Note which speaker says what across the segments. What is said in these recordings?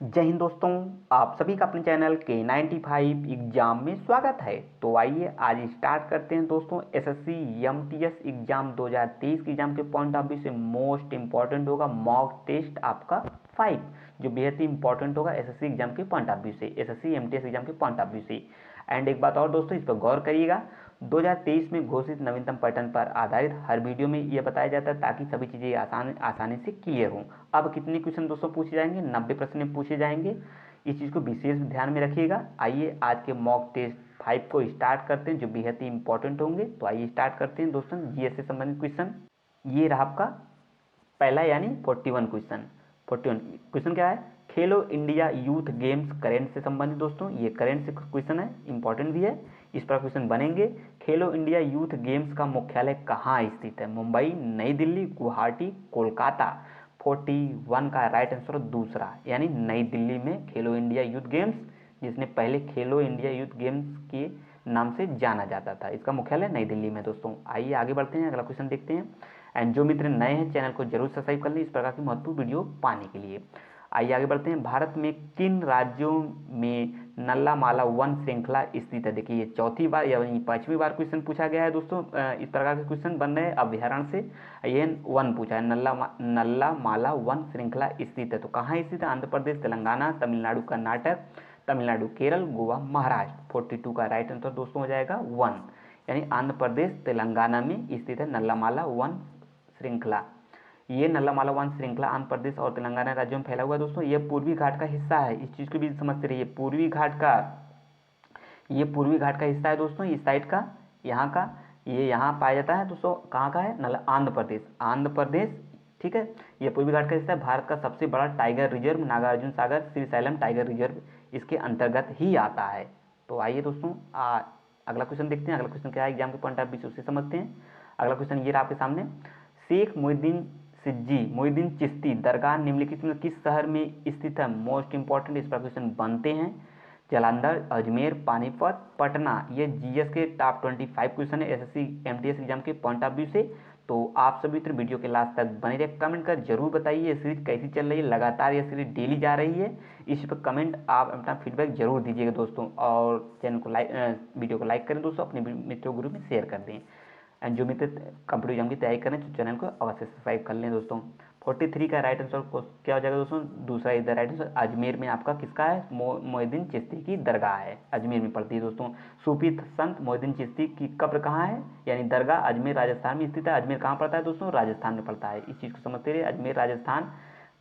Speaker 1: जय हिंद दोस्तों। आप सभी का अपने चैनल K95 एग्जाम में स्वागत है। तो आइए आज स्टार्ट करते हैं दोस्तों। एसएससी एमटीएस एग्जाम 2023 के एग्जाम के पॉइंट ऑफ व्यू से मोस्ट इंपॉर्टेंट होगा मॉक टेस्ट आपका 5, जो बेहद ही इंपॉर्टेंट होगा एसएससी एग्जाम के पॉइंट ऑफ व्यू से, एसएससी एमटीएस एग्जाम के पॉइंट ऑफ व्यू से। एंड एक बात और दोस्तों, इस पर गौर करिएगा, 2023 में घोषित नवीनतम पैटर्न पर आधारित हर वीडियो में यह बताया जाता है ताकि सभी चीज़ें आसानी से क्लियर हों। अब कितने क्वेश्चन दोस्तों पूछे जाएंगे? 90 प्रश्न पूछे जाएंगे। इस चीज़ को विशेष ध्यान में रखिएगा। आइए आज के मॉक टेस्ट 5 को स्टार्ट करते हैं, जो बेहद ही इंपॉर्टेंट होंगे। तो आइए स्टार्ट करते हैं दोस्तों जीएस से संबंधित क्वेश्चन। ये रहा आपका पहला यानी 41 क्वेश्चन। 41 क्वेश्चन क्या है? खेलो इंडिया यूथ गेम्स करेंट से संबंधित दोस्तों, ये करेंट से क्वेश्चन है, इंपॉर्टेंट भी है। इस पर क्वेश्चन बनेंगे। खेलो इंडिया यूथ गेम्स का मुख्यालय कहाँ स्थित है? मुंबई, नई दिल्ली, गुवाहाटी, कोलकाता। 41 का राइट आंसर दूसरा यानी नई दिल्ली में खेलो इंडिया यूथ गेम्स, जिसने पहले खेलो इंडिया यूथ गेम्स के नाम से जाना जाता था, इसका मुख्यालय नई दिल्ली में दोस्तों। आइए आगे बढ़ते हैं, अगला क्वेश्चन देखते हैं। एंड जो मित्र नए हैं चैनल को जरूर सब्सक्राइब कर लें इस प्रकार की महत्वपूर्ण वीडियो पाने के लिए। आइए आगे बढ़ते हैं। भारत में किन राज्यों में नल्ला माला वन श्रृंखला स्थित है? देखिए ये चौथी बार या 5वीं बार क्वेश्चन पूछा गया है दोस्तों। इस प्रकार के क्वेश्चन बन रहे हैं अभ्यारण्य से। ये वन पूछा है, नल्ला माला वन श्रृंखला स्थित है, तो कहाँ स्थित है? आंध्र प्रदेश, तेलंगाना, तमिलनाडु, कर्नाटक, तमिलनाडु, केरल, गोवा, महाराष्ट्र। 42 का राइट आंसर दोस्तों हो जाएगा वन, यानी आंध्र प्रदेश तेलंगाना में स्थित है नल्ला माला वन श्रृंखला। ये नल्ला वन श्रृंखला आंध्र प्रदेश और तेलंगाना राज्यों में फैला हुआ है दोस्तों। ये पूर्वी घाट का हिस्सा है, इस चीज़ को भी समझते रहिए। ये पूर्वी घाट का हिस्सा है दोस्तों, इस साइड का, यहाँ का। ये यहाँ पाया जाता है दोस्तों, कहाँ का है? आंध्र प्रदेश, आंध्र प्रदेश, ठीक है। ये पूर्वी घाट का हिस्सा है। भारत का सबसे बड़ा tiger reserve Nagarjuna Sagar Srisailam tiger reserve इसके अंतर्गत ही आता है। तो आइए दोस्तों अगला क्वेश्चन देखते हैं। अगला क्वेश्चन क्या है एग्जाम के पॉइंट ऑफ व्यू से, उसे समझते हैं। अगला क्वेश्चन ये रहा आपके सामने। शेख मोहिद्दीन चिश्ती दरगाह निम्नलिखित में किस शहर में स्थित है? मोस्ट इंपॉर्टेंट इस पर क्वेश्चन बनते हैं। जालंधर, अजमेर, पानीपत, पटना। ये जीएस के टॉप 25 क्वेश्चन है एसएससी एमटीएस एग्जाम के पॉइंट ऑफ व्यू से। तो आप सभी मित्र वीडियो के लास्ट तक बने रहे। कमेंट कर जरूर बताइए ये सीरीज कैसी चल रही है, लगातार ये सीरीज डेली जा रही है। इस पर कमेंट आप अपना फीडबैक जरूर दीजिएगा दोस्तों, और चैनल को वीडियो को लाइक करें दोस्तों, अपने मित्रों ग्रुप में शेयर कर दें। एंड जो मित्र कंप्यूटर एग्जाम की तैयारी करें तो चैनल को अवश्य सब्सक्राइब कर लें दोस्तों। 43 का राइट आंसर क्या हो जाएगा दोस्तों? दूसरा इधर राइट आंसर अजमेर में आपका किसका है? मोहिद्दीन चिश्ती की दरगाह है, अजमेर में पड़ती है दोस्तों। सूफी संत मोहिद्दीन चिश्ती की कब्र कहाँ है, यानी दरगाह? अजमेर राजस्थान में स्थित है। अजमेर कहाँ पड़ता है दोस्तों? राजस्थान में पड़ता है, इस चीज़ को समझते रहिए। अजमेर राजस्थान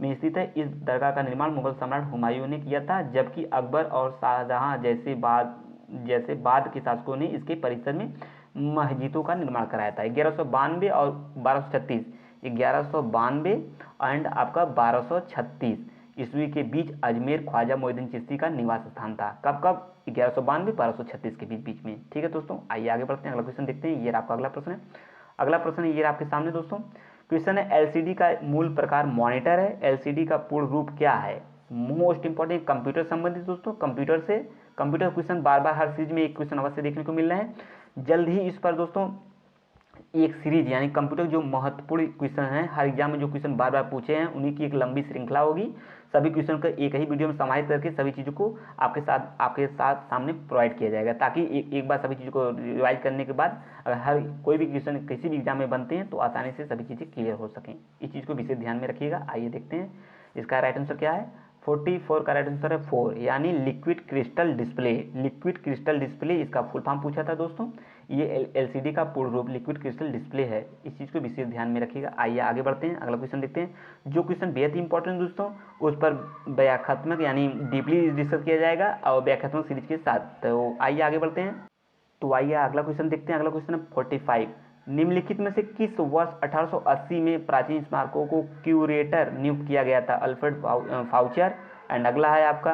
Speaker 1: में स्थित है। इस दरगाह का निर्माण मुगल सम्राट हुमायूं ने किया था, जबकि अकबर और शाहजहां जैसे बाद के शासकों ने इसके परिसर में मस्जिदों का निर्माण कराया था। 1192 और 1236, 1192 एंड आपका 1236 ईस्वी के बीच अजमेर ख्वाजा मोहिद्दीन चिश्ती का निवास स्थान था। कब कब? 1192 1236 के बीच में, ठीक है दोस्तों। आइए आगे बढ़ते हैं, अगला क्वेश्चन देखते हैं। ये आपका अगला प्रश्न है। अगला प्रश्न ये आपके सामने दोस्तों। क्वेश्चन है एलसीडी का मूल प्रकार मॉनिटर है। एलसीडी का पूर्ण रूप क्या है? मोस्ट इंपॉर्टेंट कंप्यूटर संबंधित दोस्तों, कंप्यूटर क्वेश्चन बार बार हर सीरीज में एक क्वेश्चन अवश्य देखने को मिल रहे हैं। जल्द ही इस पर दोस्तों एक सीरीज यानी कंप्यूटर जो महत्वपूर्ण क्वेश्चन हैं, हर एग्जाम में जो क्वेश्चन बार बार पूछे हैं उन्हीं की एक लंबी श्रृंखला होगी। सभी क्वेश्चन को एक ही वीडियो में समाहित करके सभी चीज़ों को आपके साथ सामने प्रोवाइड किया जाएगा, ताकि एक बार सभी चीज़ों को रिवाइज करने के बाद अगर हर कोई भी क्वेश्चन किसी भी एग्जाम में बनते हैं तो आसानी से सभी चीज़ें क्लियर हो सकें। इस चीज़ को विशेष ध्यान में रखिएगा। आइए देखते हैं इसका राइट आंसर क्या है। 44 का राइट आंसर है 4, यानी liquid crystal display. Liquid crystal display इसका फुल फॉर्म पूछा था दोस्तों। ये एलसीडी का पूर्ण रूप लिक्विड क्रिस्टल डिस्प्ले है, इस चीज़ को विशेष ध्यान में रखिएगा। आइए आगे बढ़ते हैं, अगला क्वेश्चन देखते हैं। जो क्वेश्चन बेहद ही इंपॉर्टेंट दोस्तों, उस पर व्याख्यात्मक यानी डीपली डिस्कस किया जाएगा और व्याख्यात्मक सीरीज के साथ। तो आइए आगे बढ़ते हैं। तो आइए अगला क्वेश्चन देखते हैं। अगला क्वेश्चन है 45। निम्नलिखित में से किस वर्ष 1880 में प्राचीन स्मारकों को क्यूरेटर नियुक्त किया गया था? अल्फ्रेड फाउचर। एंड अगला है आपका,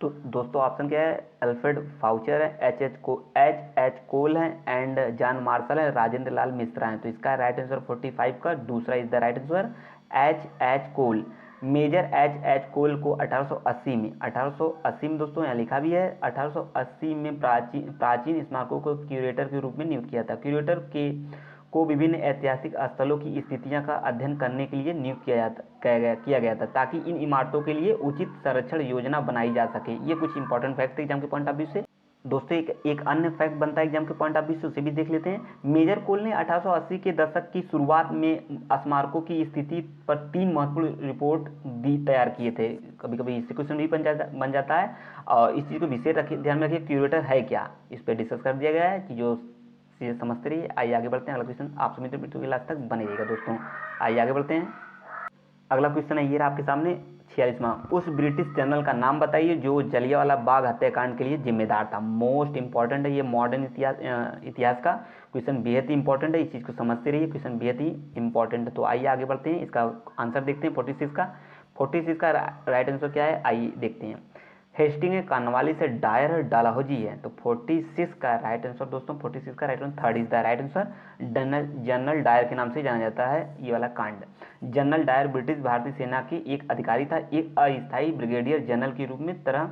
Speaker 1: तो दोस्तों ऑप्शन क्या है? अल्फ्रेड फाउचर है, एच एच कोल है, एंड जॉन मार्शल है, राजेंद्र लाल मिश्रा है। तो इसका राइट आंसर 45 का दूसरा is the right answer H Cole. Major H Cole को 1880 में दोस्तों यहाँ लिखा भी है, 1880 में प्राचीन स्मारकों को क्यूरेटर के रूप में नियुक्त किया था। क्यूरेटर के को विभिन्न ऐतिहासिक स्थलों की स्थितियां का अध्ययन करने के लिए नियुक्त किया गया था, ताकि इन इमारतों के लिए उचित संरक्षण योजना बनाई जा सके। ये कुछ इंपॉर्टेंट फैक्ट है एग्जाम के पॉइंट ऑफ व्यू से। दोस्तों एक अन्य फैक्ट बनता है एग्जाम के पॉइंट ऑफ व्यू से, उसे भी देख लेते हैं। मेजर कोल ने 1880 के दशक की शुरुआत में स्मारकों की स्थिति पर 3 महत्वपूर्ण रिपोर्ट तैयार किए थे। कभी कभी इससे क्वेश्चन भी बन जाता है, और इस चीज़ को विशेष ध्यान में रखिए, क्यूरेटर है क्या, इस पर डिस्कस कर दिया गया है कि जो चीज़ें समझते रहिए। आइए आगे बढ़ते हैं, अगला क्वेश्चन आप सभी मित्रों के लास्ट तक बने रहिएगा दोस्तों। आइए आगे बढ़ते हैं। अगला क्वेश्चन है ये रहा आपके सामने 46वां। उस ब्रिटिश जनरल का नाम बताइए जो जलियांवाला बाग हत्याकांड के लिए जिम्मेदार था। मोस्ट इंपॉर्टेंट है ये, मॉडर्न इतिहास का क्वेश्चन बेहद ही इंपॉर्टेंट है, इस चीज़ को समझते रहिए, क्वेश्चन बेहद ही इंपॉर्टेंट है। तो आइए आगे बढ़ते हैं, इसका आंसर देखते हैं 46 का राइट आंसर क्या है, आइए देखते हैं। हेस्टिंग कानवाली से डायर डालहौजी है, तो 46 का राइट आंसर दोस्तों, 46 का right answer, 3rd is the right answer. General Dyer के नाम से जाना जाता है ये वाला कांड। जनरल डायर ब्रिटिश भारतीय सेना के एक अधिकारी था, एक अस्थायी ब्रिगेडियर जनरल के रूप में तरह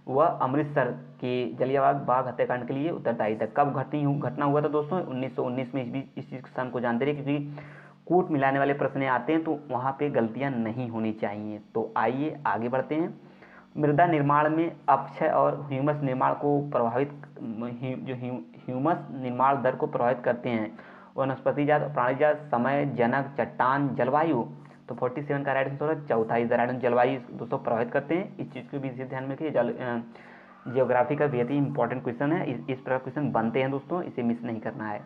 Speaker 1: वह अमृतसर के जलियांवाला बाग हत्याकांड के लिए उत्तरदायी था। कब घटना हुआ था दोस्तों, 1919 में। इस चीज़ सन को जानते रहिए, क्योंकि कूट मिलाने वाले प्रश्न आते हैं तो वहाँ पे गलतियाँ नहीं होनी चाहिए। तो आइए आगे बढ़ते हैं। मृदा निर्माण में अपक्षय और ह्यूमस निर्माण को प्रभावित ह्यूमस निर्माण दर को प्रभावित करते हैं वनस्पतिजात, प्राणीजात, समय, जनक, चट्टान, जलवायु। तो 47 का राइट आंसर है, 4था इज द राइट आंसर। जलवायु दोस्तों प्रभावित करते हैं, इस चीज़ को भी ध्यान में रखिए। जियोग्राफी का बेहद ही इंपॉर्टेंट क्वेश्चन है, इस प्रकार क्वेश्चन बनते हैं दोस्तों, इसे मिस नहीं करना है।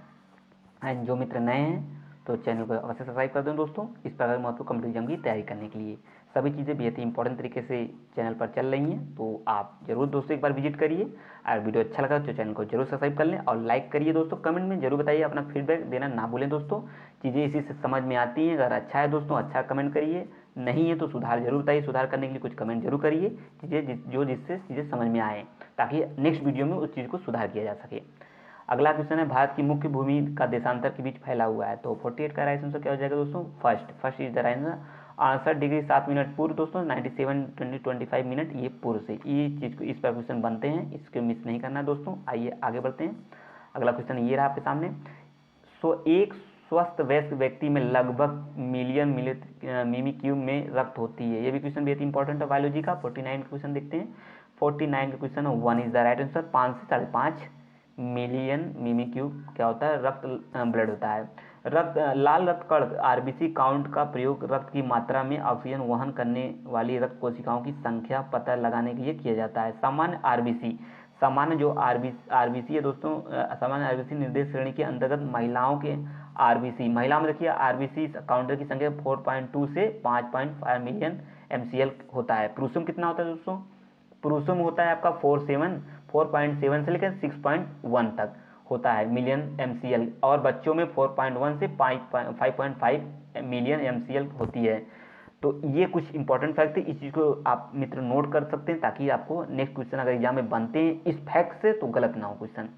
Speaker 1: एंड जो मित्र नए हैं तो चैनल को अवश्य सब्सक्राइब कर दें दोस्तों, इस प्रकार महत्वपूर्ण कॉम्पिटिटिव एग्जाम की तैयारी करने के लिए। सभी चीज़ें बेहद ही इंपॉर्टेंट तरीके से चैनल पर चल रही हैं, तो आप जरूर दोस्तों एक बार विजिट करिए। अगर वीडियो अच्छा लगा तो चैनल को जरूर सब्सक्राइब कर लें और लाइक करिए दोस्तों। कमेंट में जरूर बताइए, अपना फीडबैक देना ना भूलें दोस्तों। चीज़ें इसी से समझ में आती हैं, अगर अच्छा है दोस्तों अच्छा कमेंट करिए, नहीं है तो सुधार जरूर बताइए। सुधार करने के लिए कुछ कमेंट जरूर करिए, जिससे चीज़ें समझ में आए, ताकि नेक्स्ट वीडियो में उस चीज़ को सुधार किया जा सके। अगला क्वेश्चन है, भारत की मुख्य भूमि का देशांतर के बीच फैला हुआ है। तो 48 का राइट आंसर क्या हो जाएगा दोस्तों, first is the right answer. 68 degree 7 minute पूर्व दोस्तों, 97 25 मिनट ये पूर्व से। ये चीज़ को इस पर क्वेश्चन बनते हैं, इसको मिस नहीं करना है दोस्तों। आइए आगे बढ़ते हैं। अगला क्वेश्चन ये रहा आपके सामने। एक स्वस्थ वयस्क व्यक्ति में लगभग मिलियन मिमी क्यूब में रक्त होती है। ये भी क्वेश्चन बेहद इंपॉर्टेंट है बायोलॉजी का। 49 का क्वेश्चन देखते हैं। 49 का question 1 is the right answer. 5 से 5.5 मिलियन मिमी क्यूब क्या होता है, रक्त ब्लड होता है। लाल रक्त कण आरबीसी काउंट का प्रयोग रक्त की मात्रा में ऑक्सीजन वहन करने वाली रक्त कोशिकाओं की संख्या पता लगाने के लिए किया जाता है। सामान्य जो आरबीसी है दोस्तों, सामान्य आरबीसी निर्देश श्रेणी के अंतर्गत महिलाओं के आरबीसी, महिला में देखिए आरबीसी काउंटर की संख्या 4.2 से 5.5 मिलियन एमसीएल होता है। पुरुषों में कितना होता है दोस्तों, पुरुषों में होता है आपका 4.7 से लेकर 6.1 तक होता है मिलियन एमसीएल, और बच्चों में 4.1 से 5.5 मिलियन एमसीएल होती है। तो ये कुछ इंपॉर्टेंट फैक्ट है, इस चीज़ को आप मित्र नोट कर सकते हैं, ताकि आपको नेक्स्ट क्वेश्चन अगर एग्जाम में बनते हैं इस फैक्ट से तो गलत ना हो क्वेश्चन।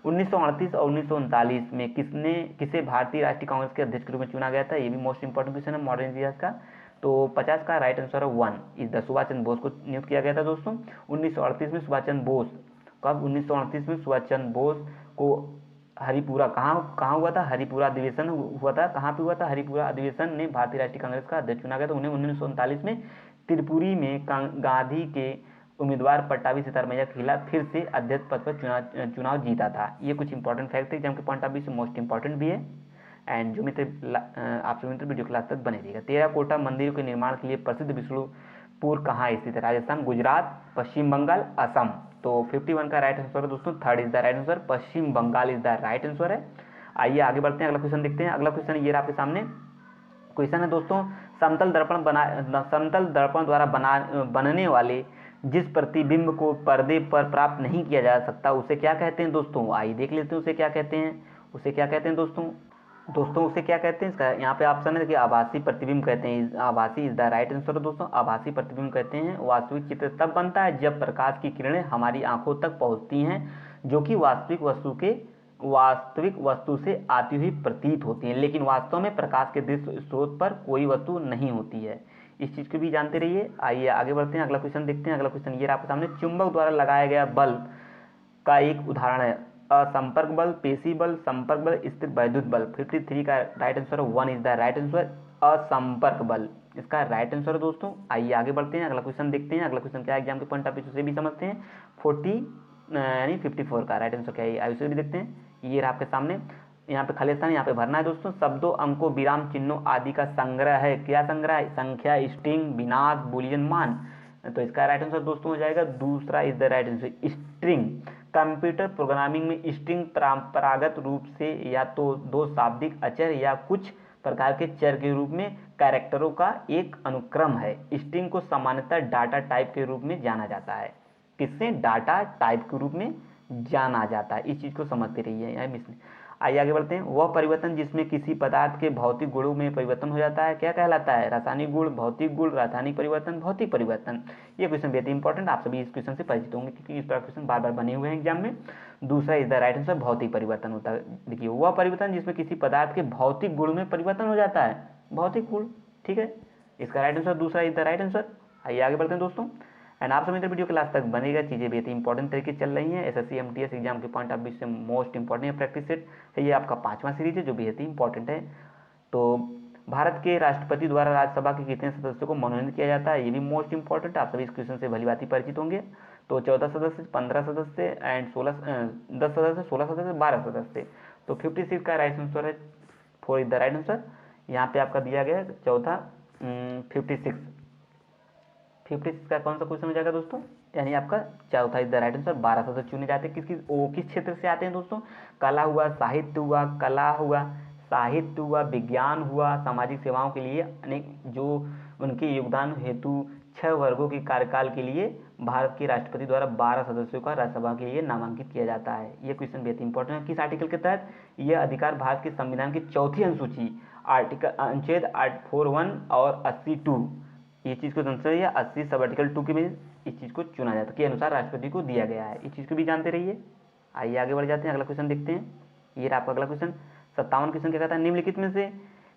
Speaker 1: 1938 और 1939 में किसे भारतीय राष्ट्रीय कांग्रेस के अध्यक्ष के रूप में चुना गया था। ये भी मोस्ट इंपॉर्टेंट क्वेश्चन है मॉडर्न इतिहास का। तो 50 का राइट आंसर है 1 इस द सुभाष चंद्र बोस को नियुक्त किया गया था दोस्तों 1938 में। सुभाष चंद्र बोस कब, 1938 में सुभाष चंद्र बोस को हरिपुरा कहाँ हुआ था, हरिपुरा अधिवेशन हुआ था। कहाँ पे हुआ था, हरिपुरा अधिवेशन ने भारतीय राष्ट्रीय कांग्रेस का अध्यक्ष चुना गया था। उन्हें 1939 में त्रिपुरी में गांधी के उम्मीदवार पट्टाभी सितारमैया के खिलाफ फिर से अध्यक्ष पद पर चुनाव जीता था। ये कुछ इंपॉर्टेंट फैक्ट है, जबकि पॉइंट ऑफ व्यू से मोस्ट इंपॉर्टेंट भी है। एंड जो मित्र आप सभी मित्र वीडियो क्लास तक बने रहिएगा। टेराकोटा मंदिरों के निर्माण के लिए प्रसिद्ध विष्णुपुर कहाँ स्थित है, राजस्थान, गुजरात, पश्चिम बंगाल, असम। तो 51 का राइट आंसर है दोस्तों, 3rd is the right answer, Paschim Bangal is the right answer है। आइए आगे बढ़ते हैं, अगला क्वेश्चन देखते हैं। अगला क्वेश्चन ये रहा आपके सामने क्वेश्चन है दोस्तों, समतल दर्पण द्वारा बनने वाले जिस प्रतिबिंब को पर्दे पर प्राप्त नहीं किया जा सकता उसे क्या कहते हैं दोस्तों। आइए देख लेते हैं उसे क्या कहते हैं दोस्तों उसे क्या कहते हैं। इसका यहाँ पे ऑप्शन है कि आभासी प्रतिबिंब कहते हैं, आभासी इज द राइट आंसर दोस्तों, आभासी प्रतिबिंब कहते हैं। वास्तविक चित्र तब बनता है जब प्रकाश की किरणें हमारी आंखों तक पहुँचती हैं, जो कि वास्तविक वस्तु से आती हुई प्रतीत होती है, लेकिन वास्तव में प्रकाश के दृश्य स्रोत पर कोई वस्तु नहीं होती है। इस चीज़ को भी जानते रहिए। आइए आगे बढ़ते हैं, अगला क्वेश्चन देखते हैं। अगला क्वेश्चन ये आपके सामने, चुंबक द्वारा लगाया गया बल का एक उदाहरण है। असंपर्क बल, पेशी बल, संपर्क बल, स्थिर वैद्युत बल। 53 का right answer 1 is the right answer, असंपर्क बल इसका राइट आंसर है दोस्तों। आइए आगे बढ़ते हैं, अगला क्वेश्चन देखते हैं। अगला क्वेश्चन क्या है एग्जाम के पॉइंट ऑफ व्यू से भी समझते हैं। 40 यानी 54 का राइट आंसर क्या है आइए उसे भी देखते हैं। ये रहा आपके सामने, यहाँ पे खाली स्थान यहाँ पे भरना है दोस्तों। शब्दों, अंकों, विराम चिन्हों आदि का संग्रह है। क्या संग्रह है? संख्या, स्ट्रिंग, विनाश, बुलियन मान। तो इसका राइट आंसर दोस्तों हो जाएगा दूसरा is the right answer, string. Computer programming में स्ट्रिंग परंपरागत रूप से या तो दो शाब्दिक अक्षर या कुछ प्रकार के चर के रूप में कैरेक्टरों का एक अनुक्रम है। स्ट्रिंग को सामान्यतः डाटा टाइप के रूप में जाना जाता है। किससे? डाटा टाइप के रूप में जाना जाता है। इस चीज को समझते रहिए। आइए आगे बढ़ते हैं। वह परिवर्तन जिसमें किसी पदार्थ के भौतिक गुणों में परिवर्तन हो जाता है क्या कहलाता है? रासायनिक गुण, भौतिक गुण, रासायनिक परिवर्तन, भौतिक परिवर्तन। ये क्वेश्चन बेहद इंपॉर्टेंट, आप सभी इस क्वेश्चन से परिचित होंगे क्योंकि इस तरह क्वेश्चन बार बार बने हुए हैं एग्जाम में। दूसरा इज द राइट आंसर, भौतिक परिवर्तन होता है। देखिए, वह परिवर्तन जिसमें किसी पदार्थ के भौतिक गुण में परिवर्तन हो जाता है, भौतिक गुण, ठीक है। इसका राइट आंसर दूसरा इज द राइट आंसर। आइए आगे बढ़ते हैं दोस्तों। एंड आप सभी वीडियो के लास्ट तक बनेगा, चीज़ें बेहद इंपॉर्टेंट तरीके चल रही हैं। एसएससी एमटीएस एग्जाम के पॉइंट ऑफ व्यू से मोस्ट इंपॉर्टेंट है प्रैक्टिस सेट है। ये आपका 5वां सीरीज है जो बेहद ही इंपॉर्टेंट है। तो भारत के राष्ट्रपति द्वारा राज्यसभा के कितने सदस्यों को मनोनीत किया जाता है? ये भी मोस्ट इंपॉर्टेंट, आप सभी इस क्वेश्चन से भली भांति परिचित होंगे। तो 14 सदस्य, 15 सदस्य एंड 10 सदस्य, 16 सदस्य, 12 सदस्य। तो 56 का राइट आंसर है 4 इज द राइट आंसर। यहाँ पे आपका दिया गया चौथा 56 का कौन सा क्वेश्चन हो जाएगा दोस्तों? यानी आपका चौथा इज द राइट आंसर। 12 सदस्य चुने जाते हैं। किस क्षेत्र से आते हैं दोस्तों? कला हुआ, साहित्य हुआ, साहित्य हुआ, विज्ञान हुआ, सामाजिक सेवाओं के लिए अनेक जो उनके योगदान हेतु 6 वर्गों के कार्यकाल के लिए भारत के राष्ट्रपति द्वारा 12 सदस्यों का राज्यसभा के लिए नामांकित किया जाता है। ये क्वेश्चन बेहद इंपॉर्टेंट है। किस आर्टिकल के तहत? यह अधिकार भारत के संविधान की चौथी अनुसूची आर्टिकल अनुच्छेद 841 और 82 ये चीज़ को आंसर या 80 सब आर्टिकल 2 के में इस चीज़ को चुना जाता है के अनुसार राष्ट्रपति को दिया गया है। इस चीज़ को भी जानते रहिए। आइए आगे बढ़ जाते हैं, अगला क्वेश्चन देखते हैं। ये रहा आपका अगला क्वेश्चन। 57 क्वेश्चन क्या कहता है? निम्नलिखित में से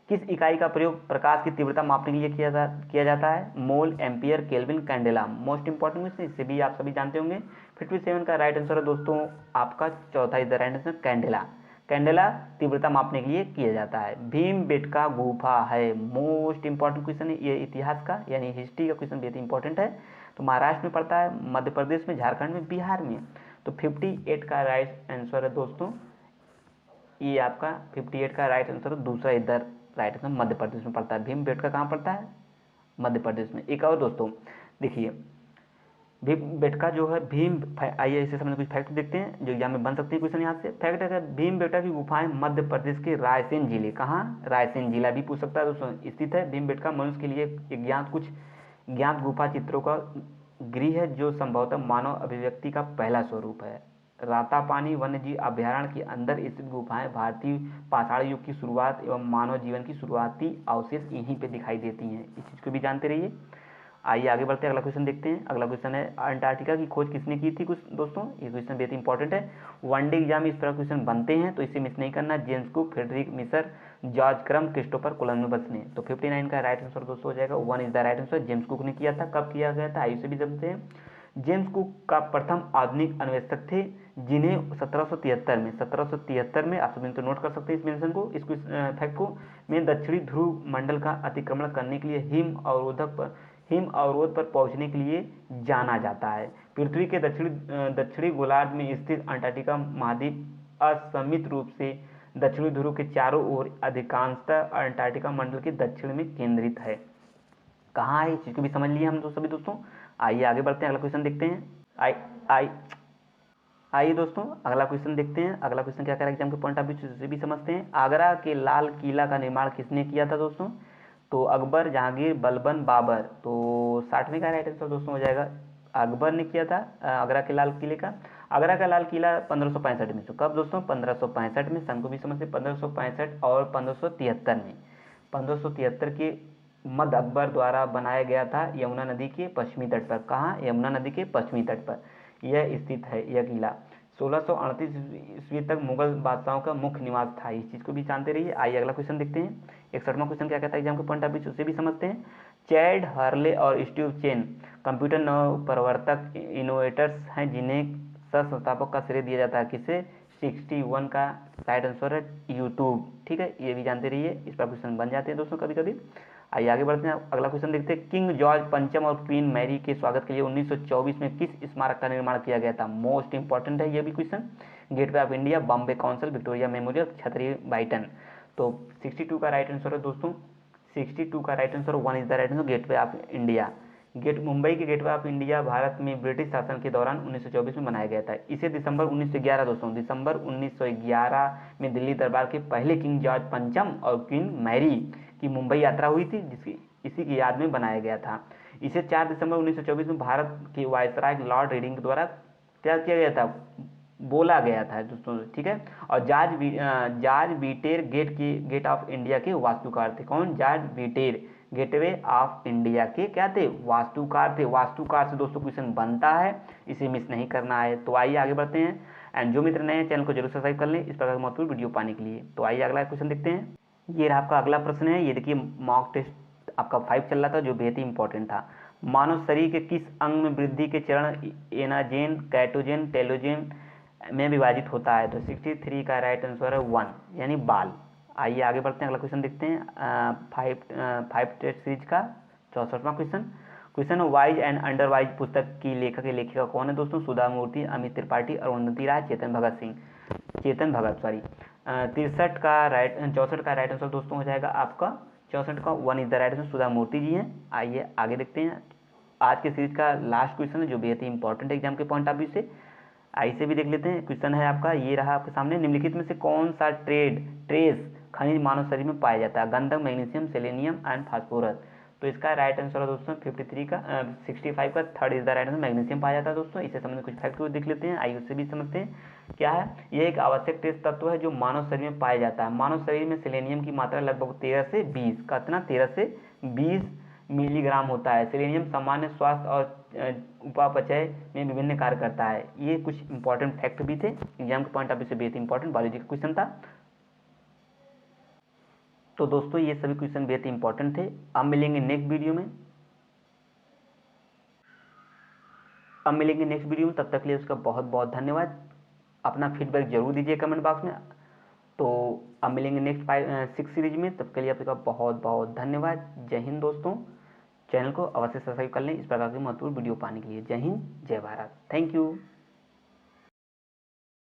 Speaker 1: किस इकाई का प्रयोग प्रकाश की तीव्रता मापने के लिए किया जाता है? Mole, ampere, kelvin, candela. Most important question, इससे भी आप सभी जानते होंगे। 57 का राइट आंसर है दोस्तों आपका चौथा is the right answer, candela. Candela तीव्रता मापने के लिए किया जाता है। भीमबेटका गुफा है, मोस्ट इंपॉर्टेंट क्वेश्चन है ये, इतिहास का यानी हिस्ट्री का क्वेश्चन बेहद इंपॉर्टेंट है। तो महाराष्ट्र में पड़ता है, मध्य प्रदेश में, झारखंड में, बिहार में। तो 58 का राइट आंसर है दोस्तों ये आपका 58 का राइट आंसर दूसरा इधर राइट आंसर मध्य प्रदेश में पड़ता है। भीमबेटका कहाँ पड़ता है? मध्य प्रदेश में। एक और दोस्तों देखिए, भीमबेटका जो है आइए इसे समझने कुछ फैक्ट देखते हैं जो एग्जाम में बन सकते हैं क्वेश्चन यहाँ से। फैक्ट है भीमबेटका की गुफाएं मध्य प्रदेश के रायसेन जिले, कहाँ? रायसेन जिला भी पूछ सकता है दोस्तों, स्थित है। भीमबेटका मनुष्य के लिए एक कुछ ज्ञात गुफा चित्रों का गृह है जो संभवतः मानव अभिव्यक्ति का पहला स्वरूप है। रातापानी वन्यजीव अभ्यारण्य के अंदर स्थित गुफाएं भारतीय पाषाण युग की शुरुआत एवं मानव जीवन की शुरुआती अवशेष यहीं पे दिखाई देती हैं। इस चीज़ को भी जानते रहिए। आइए आगे बढ़ते हैं, अगला क्वेश्चन देखते हैं। अगला क्वेश्चन है अंटार्कटिका की खोज किसने की थी? कुछ दोस्तों ये क्वेश्चन बेहद इंपॉर्टेंट है, वनडे एग्जाम में इस तरह क्वेश्चन बनते हैं तो इसे मिस नहीं करना। जेम्स कुक, फ्रेडरिक मिसर, जॉर्ज क्रम, क्रिस्टोफर कोलंबस ने। तो 59 का राइट आंसर दोस्तों हो जाएगा 1 is the right answer. James cook ने किया था। कब किया गया था? आइए से भी जानते हैं। जेम्स कुक का प्रथम आधुनिक अन्वेषक थे जिन्हें 1773 में आप सभी तो नोट कर सकते हैं इस मेंशन को, इस फैक्ट को, में दक्षिणी ध्रुव मंडल का अतिक्रमण करने के लिए हिम अवरोध पर पहुंचने के लिए जाना जाता है। पृथ्वी के दक्षिणी गोलार्ध में स्थित अंटार्कटिका महाद्वीप असमित रूप से दक्षिणी ध्रुव के चारों ओर अधिकांशतः अंटार्कटिका मंडल के दक्षिण में केंद्रित है। कहाँ है इस चीज को भी समझ लिए हम तो सभी दोस्तों। आइए आगे बढ़ते हैं, अगला क्वेश्चन देखते हैं। आइए दोस्तों अगला क्वेश्चन देखते हैं। अगला क्वेश्चन क्या कह रहा है एग्जाम के पॉइंट ऑफ व्यू से भी समझते हैं। आगरा के लाल किला का निर्माण किसने किया था दोस्तों? तो अकबर, जहांगीर, बलबन, बाबर। तो 60वें का राइट आंसर दोस्तों हो जाएगा अकबर ने किया था आगरा के लाल किले का। आगरा का लाल किला 1565 में। तो कब दोस्तों? 1565 में। सन को भी समझते 1565 और 1573 में। 1573 के मध्य अकबर द्वारा बनाया गया था यमुना नदी के पश्चिमी तट पर। कहाँ? यमुना नदी के पश्चिमी तट पर यह स्थित है यह किला। 1638 ईस्वी तक मुगल बादशाहों का मुख्य निवास था। इस चीज को भी जानते रहिए। आइए अगला क्वेश्चन देखते हैं। 61वां क्वेश्चन क्या कहता है एग्जाम के पॉइंट ऑफ व्यू से भी समझते हैं। चैड हर्ले और स्टीव चेन कंप्यूटर नव प्रवर्तक इनोवेटर्स हैं जिन्हें सह संस्थापक का श्रेय दिया जाता है। किसे? 61 का राइट आंसर है यूट्यूब। ठीक है, ये भी जानते रहिए, इस पर क्वेश्चन बन जाते हैं दोस्तों कभी कभी। आइए आगे बढ़ते हैं, अगला क्वेश्चन देखते हैं। किंग जॉर्ज पंचम और क्वीन मैरी के स्वागत के लिए 1924 में किस स्मारक का निर्माण किया गया था? मोस्ट इंपॉर्टेंट है ये भी question. Gateway of India, Bombay council, Victoria memorial, क्षत्रिय बाइटन। तो 62 का राइट आंसर है दोस्तों, 62 का right answer 1 is the right answer, gateway of India. Mumbai के गेटवे ऑफ इंडिया भारत में ब्रिटिश शासन के दौरान 1924 में बनाया गया था। इसे दिसंबर 1911 दोस्तों, दिसंबर 1911 में दिल्ली दरबार के पहले किंग जॉर्ज पंचम और क्वीन मैरी की मुंबई यात्रा हुई थी, जिसकी इसी की याद में बनाया गया था। इसे 4 दिसंबर 1924 में भारत के वायसराय लॉर्ड रीडिंग के द्वारा क्या किया गया था, बोला गया था दोस्तों। ठीक है, और जॉर्ज बीटेर गेट ऑफ इंडिया के वास्तुकार थे। कौन? जॉर्ज बीटेर गेटवे ऑफ इंडिया के क्या थे? वास्तुकार थे। वास्तुकार से दोस्तों क्वेश्चन बनता है, इसे मिस नहीं करना है। तो आइए आगे बढ़ते हैं, एंड जो मित्र नए हैं चैनल को जरूर सब्सक्राइब कर लें इस प्रकार की महत्वपूर्ण वीडियो पाने के लिए। तो आइए अगला क्वेश्चन देखते हैं। ये रहा आपका अगला प्रश्न है। ये देखिए, मॉक टेस्ट आपका 5 चल रहा था, जो बेहद ही इंपॉर्टेंट था। मानव शरीर के किस अंग में वृद्धि के चरण एनाजेन, कैटोजेन, टेलोजेन में विभाजित होता है? तो 63 का राइट आंसर है 1, यानी बाल। आइए आगे बढ़ते हैं, अगला क्वेश्चन देखते हैं। 5 टेस्ट सीरीज का 64वां क्वेश्चन। क्वेश्चन वाइज एंड अंडरवाइज पुस्तक की लेखक या लेखिका कौन है दोस्तों? सुधा मूर्ति, अमित त्रिपाठी, अरुंधति राय, चेतन भगत सॉरी। 63 का राइट 64 का राइट आंसर दोस्तों हो जाएगा आपका 64 का 1 इज द राइट आंसर, सुधा मूर्ति जी हैं। आइए आगे देखते हैं, आज के सीरीज का लास्ट क्वेश्चन है, जो बेहद ही इंपॉर्टेंट है एग्जाम के पॉइंट ऑफ व्यू से। ऐसे भी देख लेते हैं। क्वेश्चन है आपका, ये रहा आपके सामने। निम्नलिखित में से कौन सा ट्रेस खनिज मानव शरीर में पाया जाता है? गंधक, मैग्नीशियम, सेलेनियम एंड फास्फोरस। तो इसका राइट आंसर है दोस्तों 65 का 3rd is the right answer, magnesium पाया जाता है दोस्तों। इससे संबंधित कुछ फैक्ट देख लेते हैं, आइए उससे भी समझते हैं क्या है। यह एक आवश्यक ट्रेस तत्व है जो मानव शरीर में पाया जाता है। मानव शरीर में सेलेनियम की मात्रा लगभग 13 से 20 कितना 13 से 20 मिलीग्राम होता है। सेलेनियम सामान्य स्वास्थ्य और उपापचय में विभिन्न कार्य करता है। ये कुछ इंपॉर्टेंट फैक्ट भी थे, एग्जाम के पॉइंट ऑफ व्यू से बेहद इंपॉर्टेंट बायोलॉजी का क्वेश्चन था। तो दोस्तों ये सभी क्वेश्चन बेहद इंपॉर्टेंट थे। अब मिलेंगे नेक्स्ट वीडियो में, तब तक के लिए उसका बहुत बहुत धन्यवाद। अपना फीडबैक जरूर दीजिए कमेंट बॉक्स में। तो अब मिलेंगे नेक्स्ट 6 सीरीज में, तब के लिए आपका बहुत बहुत धन्यवाद। जय हिंद दोस्तों। चैनल को अवश्य सब्सक्राइब कर लें इस प्रकार की महत्वपूर्ण वीडियो पाने के लिए। जय हिंद, जय भारत, थैंक यू।